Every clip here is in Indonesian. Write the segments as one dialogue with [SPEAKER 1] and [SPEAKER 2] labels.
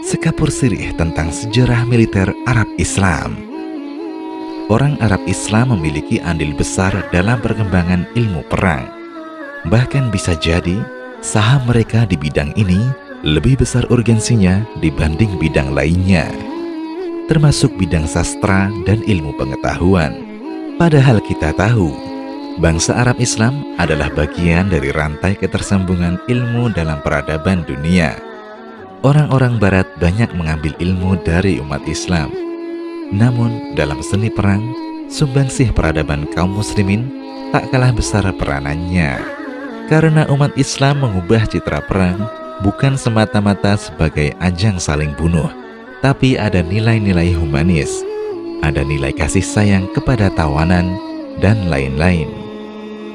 [SPEAKER 1] Sekapur sirih tentang sejarah militer Arab Islam. Orang Arab Islam memiliki andil besar dalam perkembangan ilmu perang. Bahkan bisa jadi saham mereka di bidang ini lebih besar urgensinya dibanding bidang lainnya, termasuk bidang sastra dan ilmu pengetahuan. Padahal kita tahu, bangsa Arab Islam adalah bagian dari rantai ketersambungan ilmu dalam peradaban dunia. Orang-orang Barat banyak mengambil ilmu dari umat Islam. Namun, dalam seni perang, sumbangsih peradaban kaum muslimin tak kalah besar peranannya. Karena umat Islam mengubah citra perang bukan semata-mata sebagai ajang saling bunuh, tapi ada nilai-nilai humanis, ada nilai kasih sayang kepada tawanan, dan lain-lain.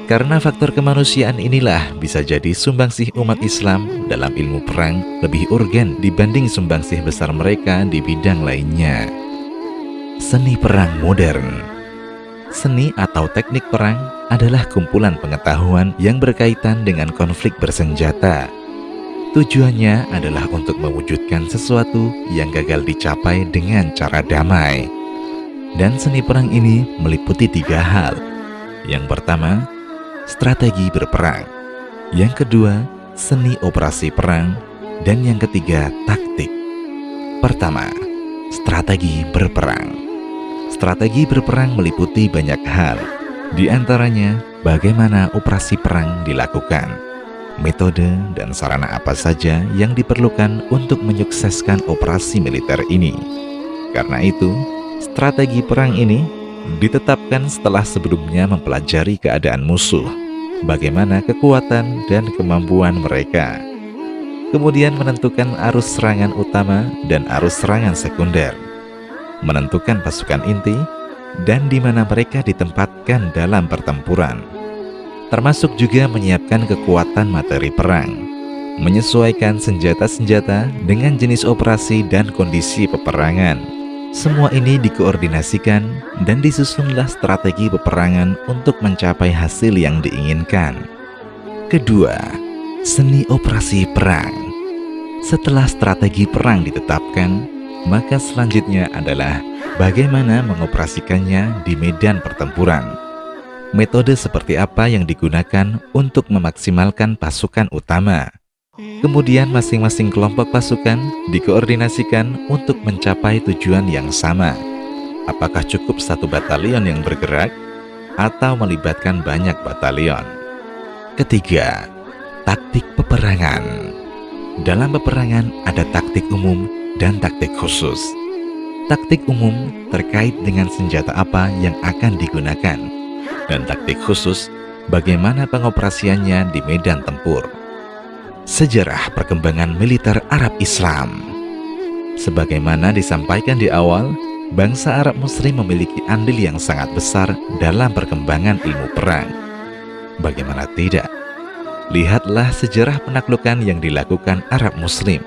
[SPEAKER 1] Karena faktor kemanusiaan inilah bisa jadi sumbangsih umat Islam dalam ilmu perang lebih urgen dibanding sumbangsih besar mereka di bidang lainnya. Seni perang modern. Seni atau teknik perang adalah kumpulan pengetahuan yang berkaitan dengan konflik bersenjata. Tujuannya adalah untuk mewujudkan sesuatu yang gagal dicapai dengan cara damai. Dan seni perang ini meliputi 3 hal. Yang pertama, strategi berperang. Yang kedua, seni operasi perang. Dan yang ketiga, taktik. Pertama, strategi berperang. Strategi berperang meliputi banyak hal. Di antaranya, bagaimana operasi perang dilakukan, metode dan sarana apa saja yang diperlukan untuk menyukseskan operasi militer ini. Karena itu, strategi perang ini ditetapkan setelah sebelumnya mempelajari keadaan musuh, bagaimana kekuatan dan kemampuan mereka. Kemudian menentukan arus serangan utama dan arus serangan sekunder, menentukan pasukan inti, dan di mana mereka ditempatkan dalam pertempuran. Termasuk juga menyiapkan kekuatan materi perang, menyesuaikan senjata-senjata dengan jenis operasi dan kondisi peperangan. Semua ini dikoordinasikan dan disusunlah strategi peperangan untuk mencapai hasil yang diinginkan. Kedua, seni operasi perang. Setelah strategi perang ditetapkan, maka selanjutnya adalah bagaimana mengoperasikannya di medan pertempuran. Metode seperti apa yang digunakan untuk memaksimalkan pasukan utama. Kemudian masing-masing kelompok pasukan dikoordinasikan untuk mencapai tujuan yang sama. Apakah cukup 1 batalion yang bergerak atau melibatkan banyak batalion? Ketiga, taktik peperangan. Dalam peperangan ada taktik umum dan taktik khusus. Taktik umum terkait dengan senjata apa yang akan digunakan, dan taktik khusus bagaimana pengoperasiannya di medan tempur. Sejarah perkembangan militer Arab Islam. Sebagaimana disampaikan di awal, bangsa Arab Muslim memiliki andil yang sangat besar dalam perkembangan ilmu perang. Bagaimana tidak? Lihatlah sejarah penaklukan yang dilakukan Arab Muslim.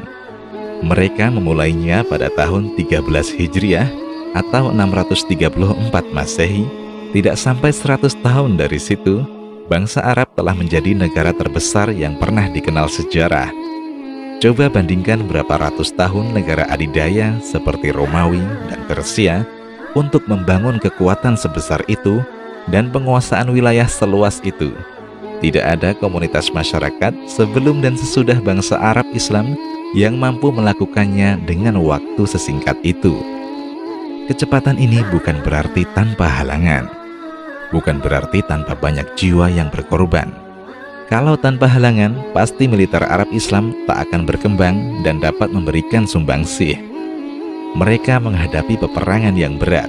[SPEAKER 1] Mereka memulainya pada tahun 13 Hijriah atau 634 Masehi. Tidak sampai 100 tahun dari situ, bangsa Arab telah menjadi negara terbesar yang pernah dikenal sejarah. Coba bandingkan berapa ratus tahun negara adidaya seperti Romawi dan Persia untuk membangun kekuatan sebesar itu dan penguasaan wilayah seluas itu. Tidak ada komunitas masyarakat sebelum dan sesudah bangsa Arab Islam yang mampu melakukannya dengan waktu sesingkat itu. Kecepatan ini bukan berarti tanpa halangan. Bukan berarti tanpa banyak jiwa yang berkorban. Kalau tanpa halangan, pasti militer Arab Islam tak akan berkembang dan dapat memberikan sumbangsih. Mereka menghadapi peperangan yang berat,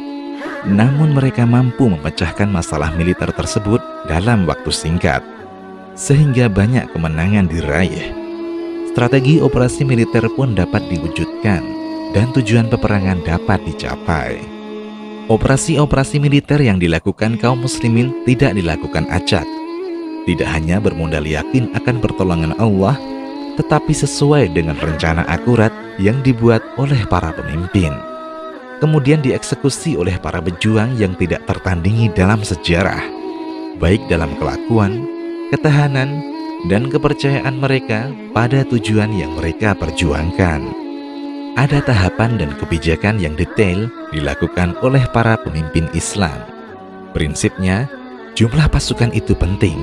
[SPEAKER 1] namun mereka mampu memecahkan masalah militer tersebut dalam waktu singkat, sehingga banyak kemenangan diraih. Strategi operasi militer pun dapat diwujudkan, dan tujuan peperangan dapat dicapai. Operasi-operasi militer yang dilakukan kaum muslimin tidak dilakukan acak. Tidak hanya bermodal yakin akan pertolongan Allah, tetapi sesuai dengan rencana akurat yang dibuat oleh para pemimpin. Kemudian dieksekusi oleh para pejuang yang tidak tertandingi dalam sejarah, baik dalam kelakuan, ketahanan, dan kepercayaan mereka pada tujuan yang mereka perjuangkan. Ada tahapan dan kebijakan yang detail dilakukan oleh para pemimpin Islam. Prinsipnya, jumlah pasukan itu penting.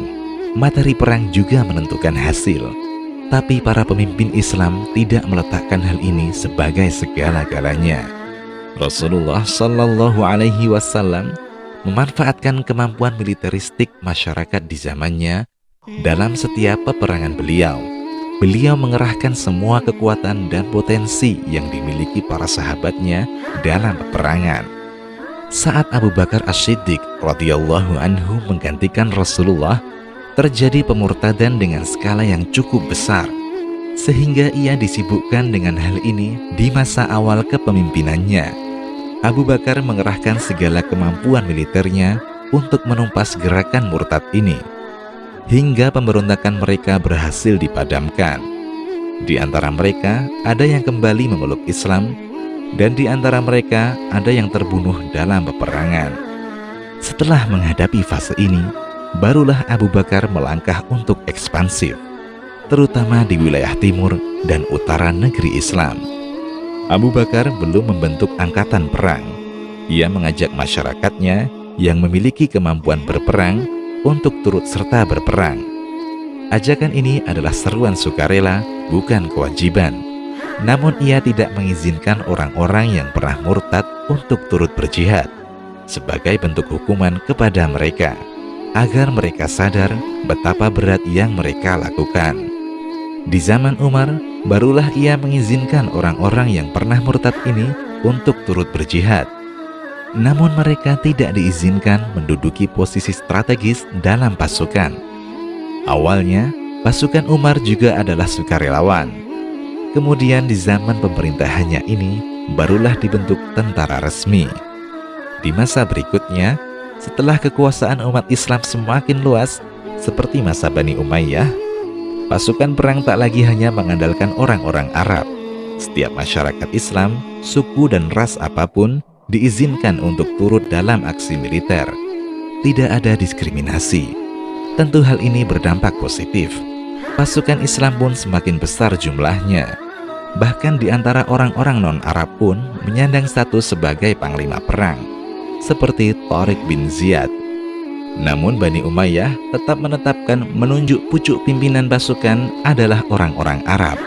[SPEAKER 1] Materi perang juga menentukan hasil. Tapi para pemimpin Islam tidak meletakkan hal ini sebagai segala-galanya. Rasulullah Shallallahu Alaihi Wasallam memanfaatkan kemampuan militeristik masyarakat di zamannya dalam setiap peperangan beliau. Beliau mengerahkan semua kekuatan dan potensi yang dimiliki para sahabatnya dalam peperangan. Saat Abu Bakar As-Siddiq radhiyallahu anhu menggantikan Rasulullah, terjadi pemurtadan dengan skala yang cukup besar, sehingga ia disibukkan dengan hal ini di masa awal kepemimpinannya. Abu Bakar mengerahkan segala kemampuan militernya untuk menumpas gerakan murtad ini, hingga pemberontakan mereka berhasil dipadamkan. Di antara mereka ada yang kembali memeluk Islam, dan di antara mereka ada yang terbunuh dalam peperangan. Setelah menghadapi fase ini, barulah Abu Bakar melangkah untuk ekspansif, terutama di wilayah timur dan utara negeri Islam. Abu Bakar belum membentuk angkatan perang. Ia mengajak masyarakatnya yang memiliki kemampuan berperang untuk turut serta berperang. Ajakan ini adalah seruan sukarela, bukan kewajiban. Namun ia tidak mengizinkan orang-orang yang pernah murtad untuk turut berjihad sebagai bentuk hukuman kepada mereka, agar mereka sadar betapa berat yang mereka lakukan. Di zaman Umar, barulah ia mengizinkan orang-orang yang pernah murtad ini untuk turut berjihad. Namun mereka tidak diizinkan menduduki posisi strategis dalam pasukan. Awalnya, pasukan Umar juga adalah sukarelawan. Kemudian di zaman pemerintahannya ini, barulah dibentuk tentara resmi. Di masa berikutnya, setelah kekuasaan umat Islam semakin luas, seperti masa Bani Umayyah, pasukan perang tak lagi hanya mengandalkan orang-orang Arab. Setiap masyarakat Islam, suku dan ras apapun, diizinkan untuk turut dalam aksi militer. Tidak ada diskriminasi. Tentu hal ini berdampak positif. Pasukan Islam pun semakin besar jumlahnya. Bahkan di antara orang-orang non-Arab pun menyandang status sebagai panglima perang, seperti Tariq bin Ziyad. Namun Bani Umayyah tetap menunjuk pucuk pimpinan pasukan adalah orang-orang Arab.